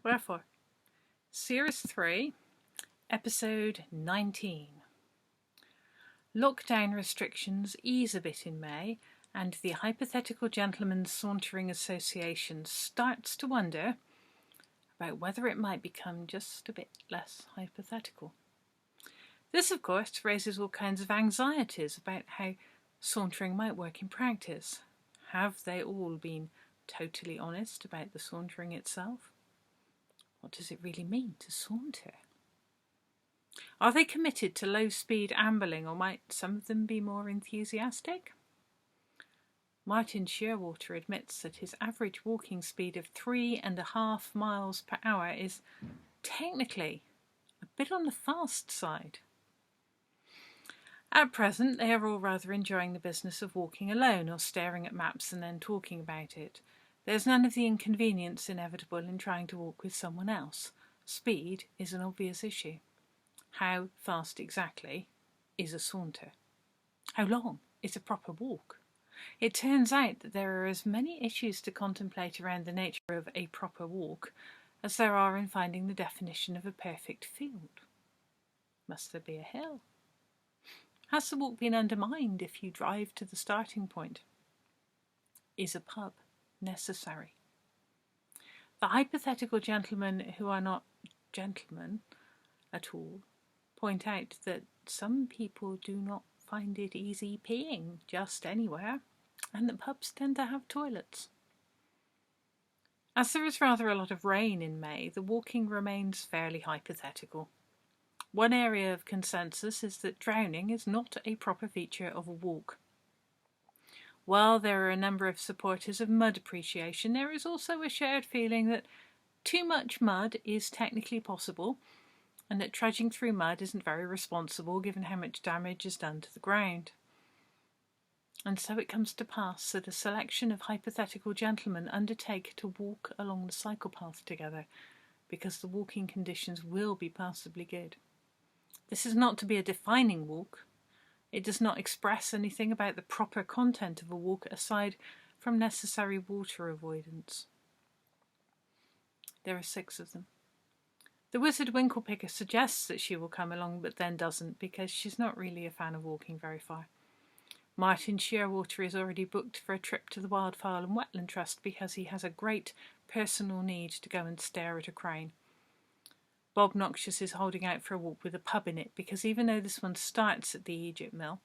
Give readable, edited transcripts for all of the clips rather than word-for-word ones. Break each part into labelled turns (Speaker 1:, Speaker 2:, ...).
Speaker 1: Wherefore, Series 3, Episode 19. Lockdown restrictions ease a bit in May, and the Hypothetical Gentlemen's Sauntering Association starts to wonder about whether it might become just a bit less hypothetical. This, of course, raises all kinds of anxieties about how sauntering might work in practice. Have they all been totally honest about the sauntering itself? What does it really mean to saunter? Are they committed to low-speed ambling, or might some of them be more enthusiastic? Martin Shearwater admits that his average walking speed of 3.5 miles per hour is technically a bit on the fast side. At present, they are all rather enjoying the business of walking alone or staring at maps and then talking about it. There's none of the inconvenience inevitable in trying to walk with someone else. Speed is an obvious issue. How fast exactly is a saunter? How long is a proper walk? It turns out that there are as many issues to contemplate around the nature of a proper walk as there are in finding the definition of a perfect field. Must there be a hill? Has the walk been undermined if you drive to the starting point? Is a pub necessary? The hypothetical gentlemen who are not gentlemen at all point out that some people do not find it easy peeing just anywhere, and that pubs tend to have toilets. As there is rather a lot of rain in May, the walking remains fairly hypothetical. One area of consensus is that drowning is not a proper feature of a walk. While there are a number of supporters of mud appreciation, there is also a shared feeling that too much mud is technically possible, and that trudging through mud isn't very responsible given how much damage is done to the ground. And so it comes to pass that a selection of hypothetical gentlemen undertake to walk along the cycle path together, because the walking conditions will be passably good. This is not to be a defining walk. It does not express anything about the proper content of a walk aside from necessary water avoidance. There are 6 of them. The wizard Winklepicker suggests that she will come along, but then doesn't, because she's not really a fan of walking very far. Martin Shearwater is already booked for a trip to the Wildfowl and Wetland Trust because he has a great personal need to go and stare at a crane. Bob Noxious is holding out for a walk with a pub in it because even though this one starts at the Egypt Mill,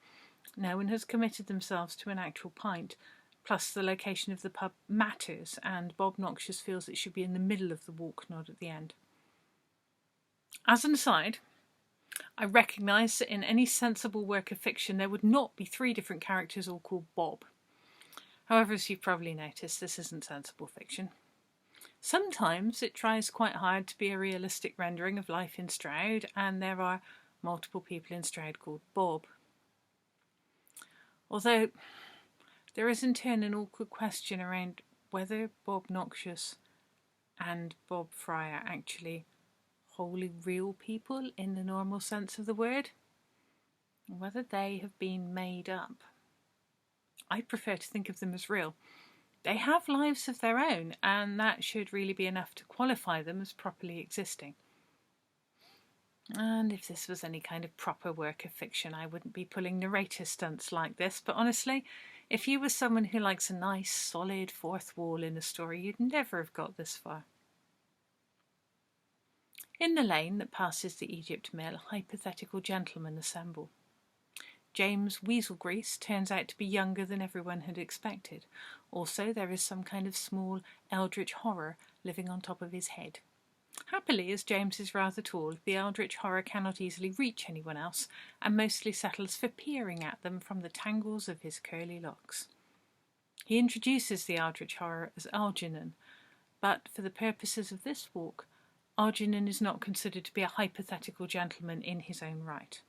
Speaker 1: no one has committed themselves to an actual pint, plus the location of the pub matters, and Bob Noxious feels it should be in the middle of the walk, not at the end. As an aside, I recognise that in any sensible work of fiction there would not be 3 different characters all called Bob. However, as you've probably noticed, this isn't sensible fiction. Sometimes it tries quite hard to be a realistic rendering of life in Stroud, and there are multiple people in Stroud called Bob. Although there is in turn an awkward question around whether Bob Noxious and Bob Fry are actually wholly real people in the normal sense of the word, or whether they have been made up. I prefer to think of them as real. They have lives of their own, and that should really be enough to qualify them as properly existing. And if this was any kind of proper work of fiction, I wouldn't be pulling narrator stunts like this, but honestly, if you were someone who likes a nice, solid fourth wall in a story, you'd never have got this far. In the lane that passes the Egypt Mill, hypothetical gentlemen assemble. James Weaselgrease turns out to be younger than everyone had expected. Also, there is some kind of small eldritch horror living on top of his head. Happily, as James is rather tall, the eldritch horror cannot easily reach anyone else, and mostly settles for peering at them from the tangles of his curly locks. He introduces the eldritch horror as Algernon, but for the purposes of this walk, Algernon is not considered to be a hypothetical gentleman in his own right.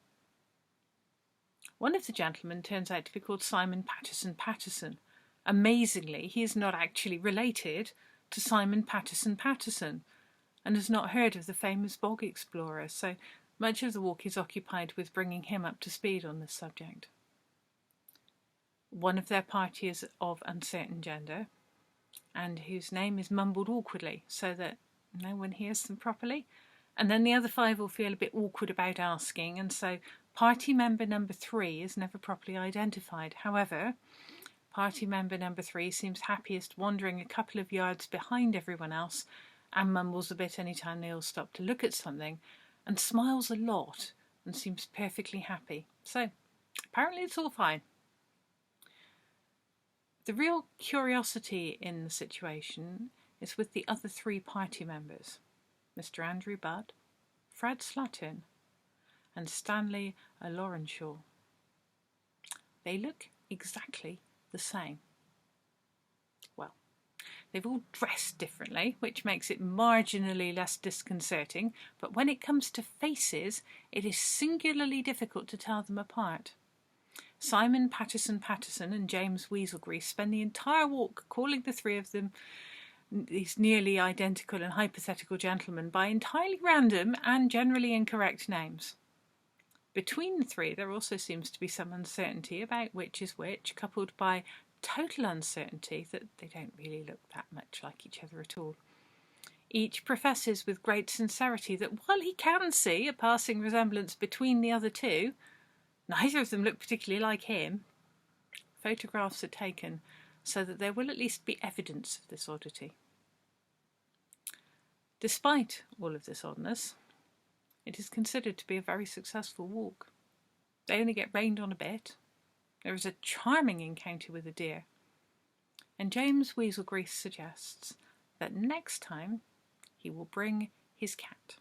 Speaker 1: One of the gentlemen turns out to be called Simon Patterson. Amazingly, he is not actually related to Simon Patterson, and has not heard of the famous bog explorer, so much of the walk is occupied with bringing him up to speed on this subject. One of their party is of uncertain gender, and whose name is mumbled awkwardly, so that No one hears them properly. And then the other 5 will feel a bit awkward about asking, and so party member number 3 is never properly identified. However, party member number 3 seems happiest wandering a couple of yards behind everyone else and mumbles a bit anytime they all stop to look at something, and smiles a lot and seems perfectly happy. So apparently it's all fine. The real curiosity in the situation is with the other 3 party members, Mr. Andrew Budd, Fred Slattern, and Stanley Lawrenshaw. They look exactly the same. Well, they've all dressed differently, which makes it marginally less disconcerting, but when it comes to faces, it is singularly difficult to tell them apart. Simon Patterson and James Weaselgrease spend the entire walk calling the 3 of them these nearly identical and hypothetical gentlemen by entirely random and generally incorrect names. Between the 3, there also seems to be some uncertainty about which is which, coupled by total uncertainty that they don't really look that much like each other at all. Each professes with great sincerity that while he can see a passing resemblance between the other 2, neither of them look particularly like him. Photographs are taken so that there will at least be evidence of this oddity. Despite all of this oddness, it is considered to be a very successful walk. They only get rained on a bit. There is a charming encounter with a deer. And James Weaselgrease suggests that next time he will bring his cat.